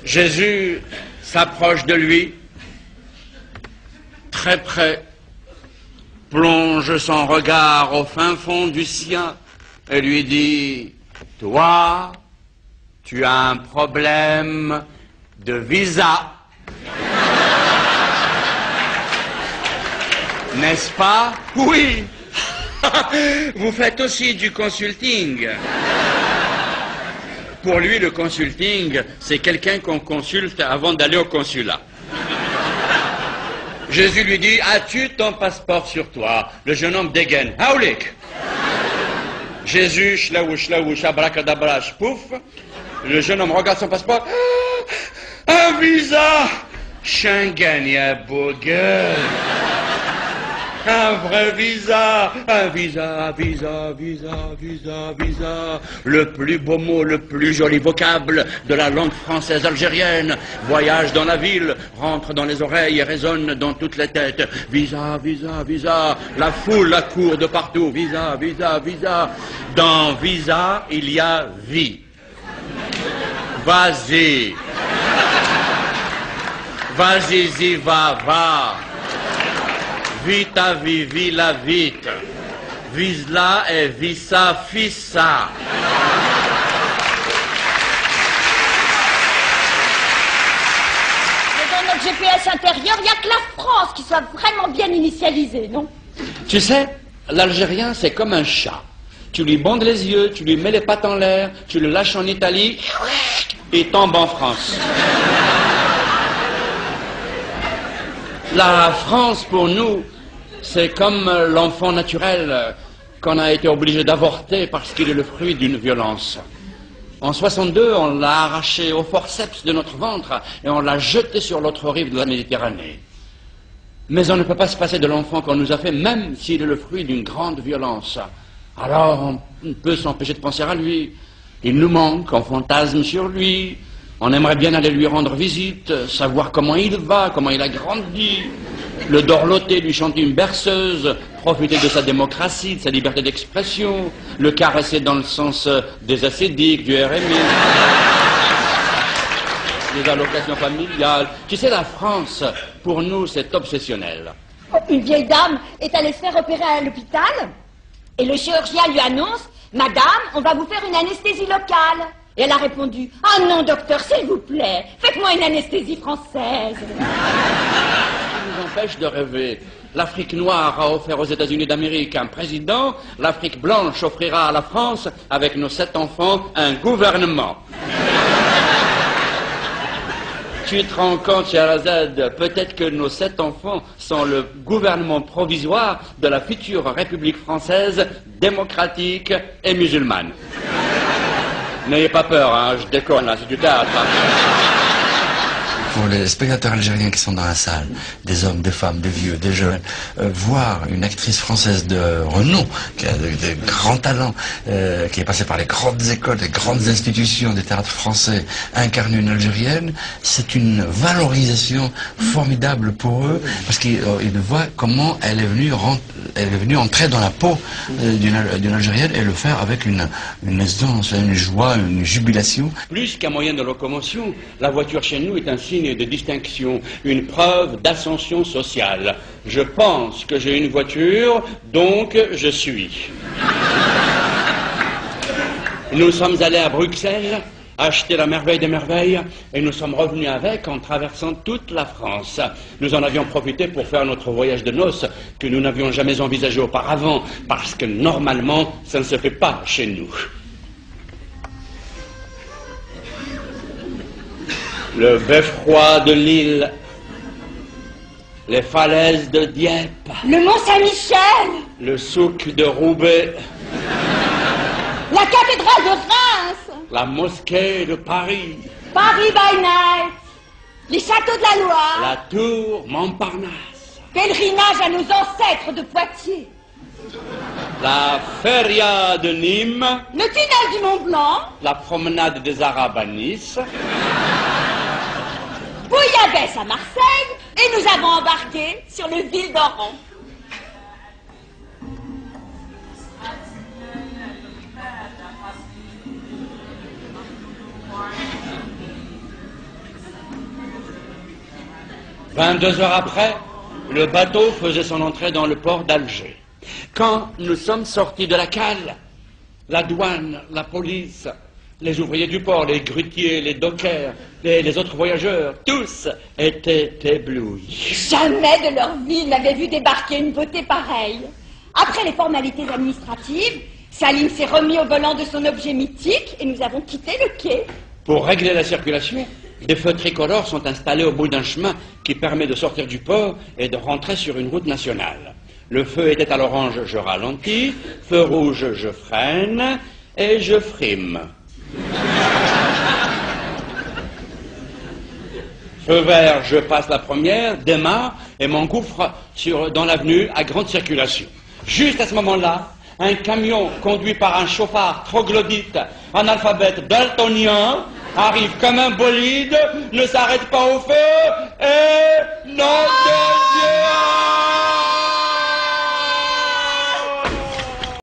Jésus s'approche de lui, très près, plonge son regard au fin fond du sien et lui dit « Toi, tu as un problème de visa. » N'est-ce pas? Oui. Vous faites aussi du consulting. Pour lui, le consulting, c'est quelqu'un qu'on consulte avant d'aller au consulat. Jésus lui dit, as-tu ton passeport sur toi? Le jeune homme dégaine, Haoulik. Jésus, shlaouch, abracadabra, pouf. Le jeune homme regarde son passeport. Ah, un visa Schengen, ya beau gueule. Un vrai visa, un visa. Le plus beau mot, le plus joli vocable de la langue française algérienne. Voyage dans la ville, rentre dans les oreilles et résonne dans toutes les têtes. Visa. La foule accourt de partout. Visa. Dans visa, il y a vie. Vas-y, y va. Vita vivi la vite. Vise-la et visa fissa. Mais dans notre GPS intérieur, il n'y a que la France qui soit vraiment bien initialisée, non? Tu sais, l'Algérien, c'est comme un chat. Tu lui bandes les yeux, tu lui mets les pattes en l'air, tu le lâches en Italie, et il tombe en France. La France, pour nous, c'est comme l'enfant naturel qu'on a été obligé d'avorter parce qu'il est le fruit d'une violence. En 62, on l'a arraché au forceps de notre ventre et on l'a jeté sur l'autre rive de la Méditerranée. Mais on ne peut pas se passer de l'enfant qu'on nous a fait, même s'il est le fruit d'une grande violence. Alors, on ne peut s'empêcher de penser à lui. Il nous manque, on fantasme sur lui. On aimerait bien aller lui rendre visite, savoir comment il va, comment il a grandi, le dorloter, lui chanter une berceuse, profiter de sa démocratie, de sa liberté d'expression, le caresser dans le sens des assédiques, du RMI, des allocations familiales. Tu sais, la France, pour nous, c'est obsessionnel. Une vieille dame est allée se faire opérer à l'hôpital et le chirurgien lui annonce « Madame, on va vous faire une anesthésie locale ». Et elle a répondu « Ah non, docteur, s'il vous plaît, faites-moi une anesthésie française. » Ça nous empêche de rêver. L'Afrique noire a offert aux États-Unis d'Amérique un président, l'Afrique blanche offrira à la France, avec nos 7 enfants, un gouvernement. Tu te rends compte, Sherazade, peut-être que nos 7 enfants sont le gouvernement provisoire de la future République française, démocratique et musulmane. N'ayez pas peur, hein, je déconne là, c'est du théâtre. Pour les spectateurs algériens qui sont dans la salle, des hommes, des femmes, des vieux, des jeunes, voir une actrice française de renom, qui a de grands talents, qui est passée par les grandes écoles, les grandes institutions des théâtres français, incarner une Algérienne, c'est une valorisation formidable pour eux, parce qu'ils voient comment elle est venue entrer dans la peau d'une Algérienne et le faire avec une aisance, une joie, une jubilation. Plus qu'un moyen de locomotion, la voiture chez nous est un signe de distinction, une preuve d'ascension sociale. Je pense que j'ai une voiture, donc je suis. Nous sommes allés à Bruxelles, acheter la merveille des merveilles, et nous sommes revenus avec en traversant toute la France. Nous en avions profité pour faire notre voyage de noces que nous n'avions jamais envisagé auparavant, parce que normalement, ça ne se fait pas chez nous. Le beffroi de Lille, les falaises de Dieppe, Le Mont-Saint-Michel, le souk de Roubaix, la cathédrale de Reims, la mosquée de Paris, Paris by night, les châteaux de la Loire, la tour Montparnasse, pèlerinage à nos ancêtres de Poitiers, la feria de Nîmes, le tunnel du Mont Blanc, la promenade des Arabes à Nice, Bouillabaisse à Marseille, et nous avons embarqué sur le Ville d'Oran. 22 heures après, le bateau faisait son entrée dans le port d'Alger. Quand nous sommes sortis de la cale, la douane, la police, les ouvriers du port, les grutiers, les dockers, les autres voyageurs, tous étaient éblouis. Jamais de leur vie ils n'avaient vu débarquer une beauté pareille. Après les formalités administratives, Salim s'est remis au volant de son objet mythique et nous avons quitté le quai. Pour régler la circulation, des feux tricolores sont installés au bout d'un chemin qui permet de sortir du port et de rentrer sur une route nationale. Le feu était à l'orange, je ralentis, feu rouge, je freine et je frime. Feu vert, je passe la première, démarre et m'engouffre dans l'avenue à grande circulation. Juste à ce moment-là, un camion conduit par un chauffard troglodyte, analphabète daltonien, arrive comme un bolide, ne s'arrête pas au feu et... nom de Dieu!